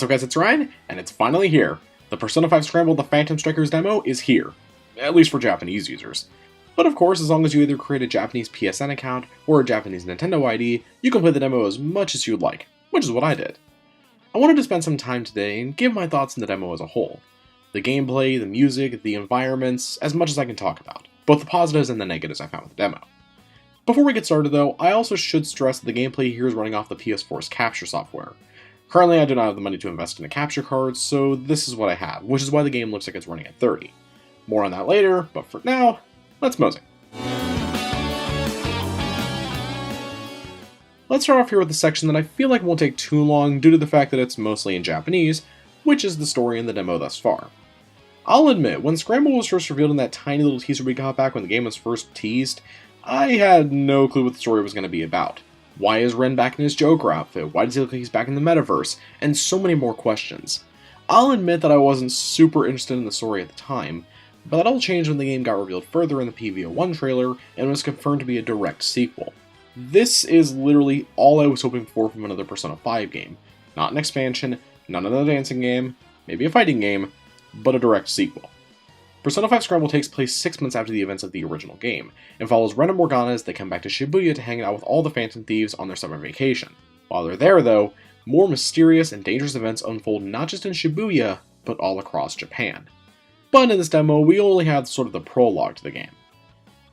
What's up guys, it's Ryan, and it's finally here. The Persona 5 Scramble The Phantom Strikers demo is here. At least for Japanese users. But of course, as long as you either create a Japanese PSN account or a Japanese Nintendo ID, you can play the demo as much as you'd like, which is what I did. I wanted to spend some time today and give my thoughts on the demo as a whole. The gameplay, the music, the environments, as much as I can talk about. Both the positives and the negatives I found with the demo. Before we get started though, I also should stress that the gameplay here is running off the PS4's capture software. Currently I do not have the money to invest in a capture card, so this is what I have, which is why the game looks like it's running at 30. More on that later, but for now, let's mosey. Let's start off here with a section that I feel like won't take too long due to the fact that it's mostly in Japanese, which is the story in the demo thus far. I'll admit, when Scramble was first revealed in that tiny little teaser we got back when the game was first teased, I had no clue what the story was going to be about. Why is Ren back in his Joker outfit? Why does he look like he's back in the metaverse? And so many more questions. I'll admit that I wasn't super interested in the story at the time, but that all changed when the game got revealed further in the PVO1 trailer and was confirmed to be a direct sequel. This is literally all I was hoping for from another Persona 5 game. Not an expansion, not another dancing game, maybe a fighting game, but a direct sequel. Persona 5 Scramble takes place 6 months after the events of the original game, and follows Ren and Morgana as they come back to Shibuya to hang out with all the Phantom Thieves on their summer vacation. While they're there though, more mysterious and dangerous events unfold not just in Shibuya, but all across Japan. But in this demo, we only have sort of the prologue to the game.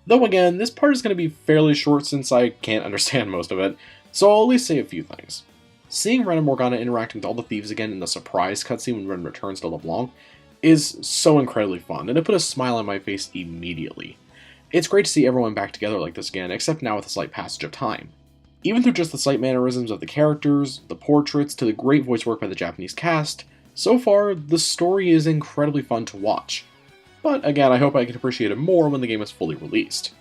Though again, this part is going to be fairly short since I can't understand most of it, so I'll at least say a few things. Seeing Ren and Morgana interacting with all the thieves again in the surprise cutscene when Ren returns to LeBlanc is so incredibly fun, and it put a smile on my face immediately. It's great to see everyone back together like this again, except now with a slight passage of time. Even through just the slight mannerisms of the characters, the portraits, to the great voice work by the Japanese cast, so far, the story is incredibly fun to watch. But again, I hope I can appreciate it more when the game is fully released.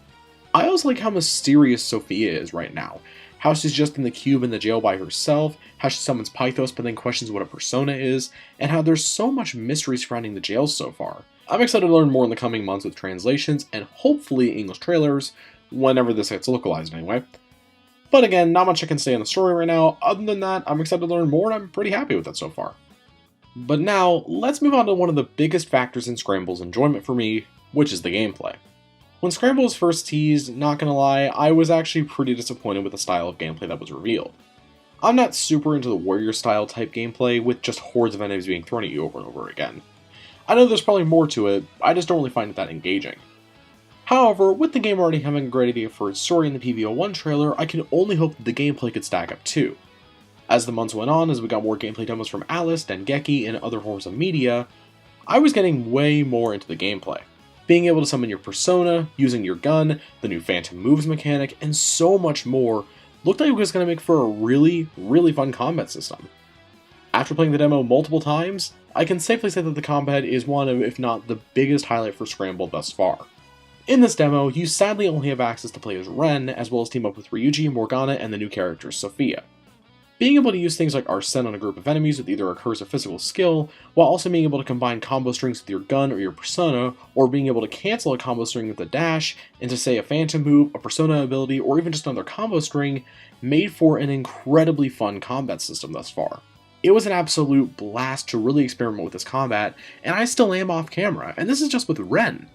I also like how mysterious Sophia is right now. How she's just in the cube in the jail by herself, how she summons Pythos but then questions what a persona is, and how there's so much mystery surrounding the jails so far. I'm excited to learn more in the coming months with translations and hopefully English trailers, whenever this gets localized anyway. But again, not much I can say on the story right now. Other than that, I'm excited to learn more and I'm pretty happy with it so far. But now, let's move on to one of the biggest factors in Scramble's enjoyment for me, which is the gameplay. When Scramble was first teased, not gonna lie, I was actually pretty disappointed with the style of gameplay that was revealed. I'm not super into the warrior style type gameplay with just hordes of enemies being thrown at you over and over again. I know there's probably more to it, I just don't really find it that engaging. However, with the game already having a great idea for its story in the PVO1 trailer, I can only hope that the gameplay could stack up too. As the months went on, as we got more gameplay demos from Alice, Dengeki, and other forms of media, I was getting way more into the gameplay. Being able to summon your persona, using your gun, the new Phantom Moves mechanic, and so much more looked like it was going to make for a really, really fun combat system. After playing the demo multiple times, I can safely say that the combat is one of, if not the biggest highlight for Scramble thus far. In this demo, you sadly only have access to play as Ren, as well as team up with Ryuji, Morgana, and the new character Sophia. Being able to use things like Arsene on a group of enemies with either a curse or physical skill, while also being able to combine combo strings with your gun or your persona, or being able to cancel a combo string with a dash into say a phantom move, a persona ability, or even just another combo string, made for an incredibly fun combat system thus far. It was an absolute blast to really experiment with this combat, and I still am off camera, and this is just with Ren.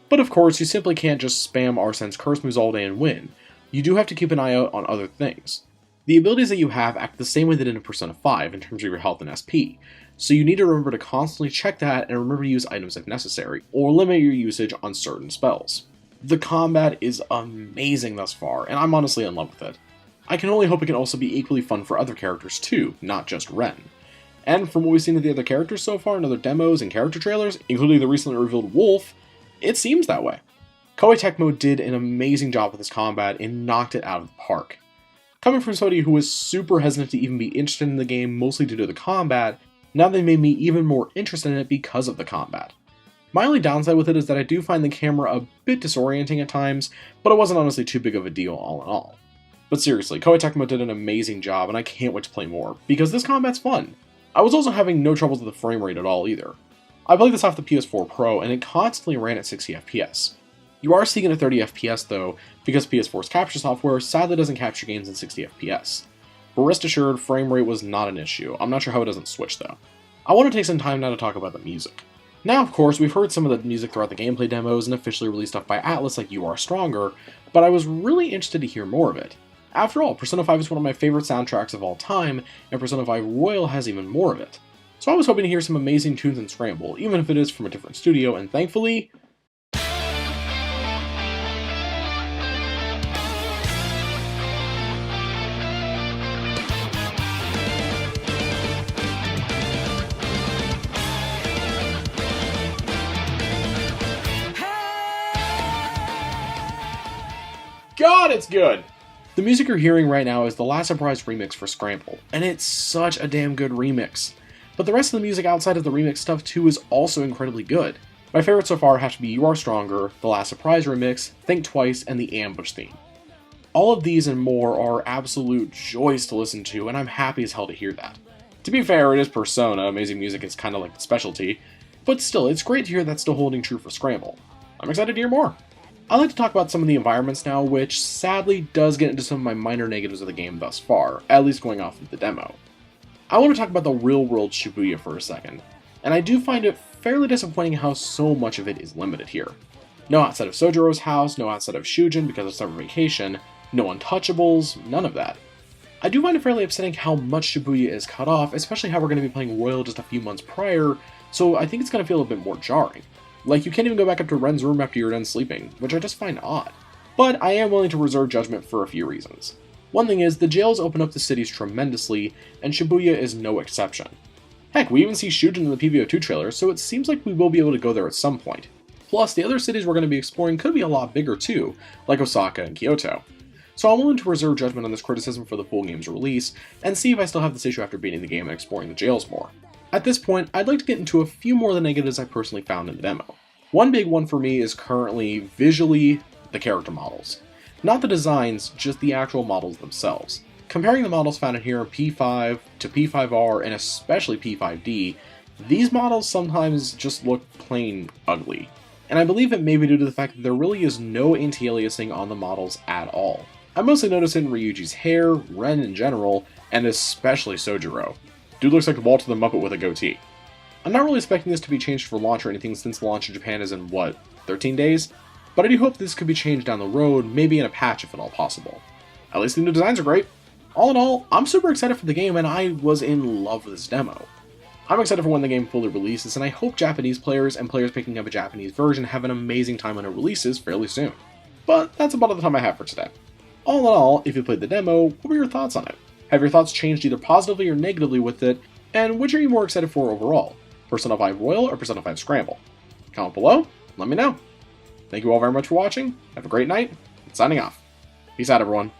But of course, you simply can't just spam Arsene's curse moves all day and win. You do have to keep an eye out on other things. The abilities that you have act the same way they did in Persona 5 in terms of your health and SP, so you need to remember to constantly check that and remember to use items if necessary, or limit your usage on certain spells. The combat is amazing thus far, and I'm honestly in love with it. I can only hope it can also be equally fun for other characters too, not just Ren. And from what we've seen of the other characters so far in other demos and character trailers, including the recently revealed Wolf, it seems that way. Koei Tecmo did an amazing job with this combat and knocked it out of the park. Coming from somebody who was super hesitant to even be interested in the game mostly due to the combat, now they made me even more interested in it because of the combat. My only downside with it is that I do find the camera a bit disorienting at times, but it wasn't honestly too big of a deal all in all. But seriously, Koei Tecmo did an amazing job and I can't wait to play more, because this combat's fun. I was also having no troubles with the frame rate at all either. I played this off the PS4 Pro and it constantly ran at 60 FPS. You are seeing it at 30 FPS though, because PS4's capture software sadly doesn't capture games in 60 FPS. but rest assured, frame rate was not an issue. I'm not sure how it doesn't switch though. I want to take some time now to talk about the music. Now, of course, we've heard some of the music throughout the gameplay demos and officially released stuff by Atlus like You Are Stronger, but I was really interested to hear more of it. After all, Persona 5 is one of my favorite soundtracks of all time, and Persona 5 Royal has even more of it. So I was hoping to hear some amazing tunes in Scramble, even if it is from a different studio, and thankfully, God, it's good! The music you're hearing right now is the Last Surprise remix for Scramble, and it's such a damn good remix. But the rest of the music outside of the remix stuff too is also incredibly good. My favorites so far have to be You Are Stronger, the Last Surprise remix, Think Twice, and the Ambush theme. All of these and more are absolute joys to listen to, and I'm happy as hell to hear that. To be fair, it is Persona, amazing music is kinda like the specialty, but still, it's great to hear that's still holding true for Scramble. I'm excited to hear more. I'd like to talk about some of the environments now, which sadly does get into some of my minor negatives of the game thus far, at least going off of the demo. I want to talk about the real-world Shibuya for a second, and I do find it fairly disappointing how so much of it is limited here. No outside of Sojiro's house, no outside of Shujin because of summer vacation, no untouchables, none of that. I do find it fairly upsetting how much Shibuya is cut off, especially how we're going to be playing Royal just a few months prior, so I think it's going to feel a bit more jarring. Like, you can't even go back up to Ren's room after you're done sleeping, which I just find odd. But I am willing to reserve judgment for a few reasons. One thing is, the jails open up the cities tremendously, and Shibuya is no exception. Heck, we even see Shujin in the PvO2 trailer, so it seems like we will be able to go there at some point. Plus, the other cities we're going to be exploring could be a lot bigger too, like Osaka and Kyoto. So I'm willing to reserve judgment on this criticism for the full game's release, and see if I still have this issue after beating the game and exploring the jails more. At this point, I'd like to get into a few more of the negatives I personally found in the demo. One big one for me is currently, visually, the character models. Not the designs, just the actual models themselves. Comparing the models found in here in P5 to P5R and especially P5D, these models sometimes just look plain ugly. And I believe it may be due to the fact that there really is no anti-aliasing on the models at all. I mostly notice it in Ryuji's hair, Ren in general, and especially Sojiro. Dude looks like Walter the Muppet with a goatee. I'm not really expecting this to be changed for launch or anything since launch in Japan is in, 13 days? But I do hope this could be changed down the road, maybe in a patch if at all possible. At least the new designs are great. All in all, I'm super excited for the game and I was in love with this demo. I'm excited for when the game fully releases, and I hope Japanese players and players picking up a Japanese version have an amazing time when it releases fairly soon. But that's about all the time I have for today. All in all, if you played the demo, what were your thoughts on it? Have your thoughts changed either positively or negatively with it, and which are you more excited for overall? Persona 5 Royal or Persona 5 Scramble? Comment below, let me know. Thank you all very much for watching, have a great night, and signing off. Peace out everyone.